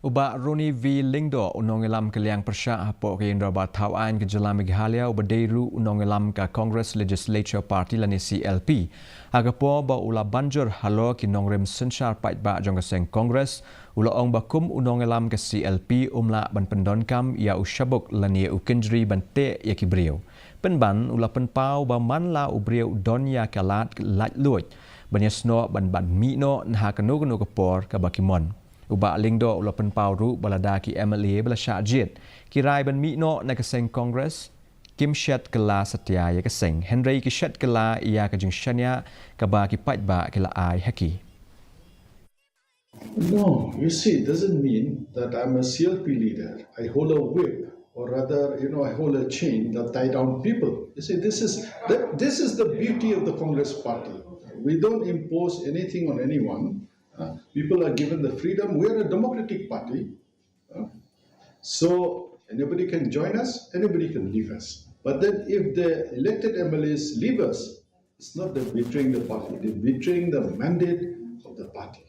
Uba Roni V Lingdo unongelam keliang persya hapo ke Indra Batawan ke Jelam Meghalaya ubadeiru unongelam ka Congress Legislature Party lani CLP. Agapo ba ula banjur halo ki nongrem sensyar pait ba Jong Seng Congress ula ong bakum unongelam ke CLP umla ban pendonkam ya ushabuk lani ukendri bante ya kibriu. Penban ula penpau ba manla ubriu donya kalat lat luoj. Banyasno ban mino nha kanu kepor ka bakimon. Uba lingdo ula penpau ru baladaki MLA bala syajit. Kirai ban mino na keseng Congress. Kim Shet Kylla setia ya keseng. Henry ki Shet Kylla ia ke Jingshaniah kaba ki pait ba Kylla ai haki. No, you see, it doesn't mean that I'm a CLP leader. I hold a whip, or rather, I hold a chain that tie down people. You see, this is the beauty of the Congress party. We don't impose anything on anyone. People are given the freedom. We are a democratic party. So anybody can join us, anybody can leave us. But then if the elected MLAs leave us, it's not that betraying the party, they're betraying the mandate of the party.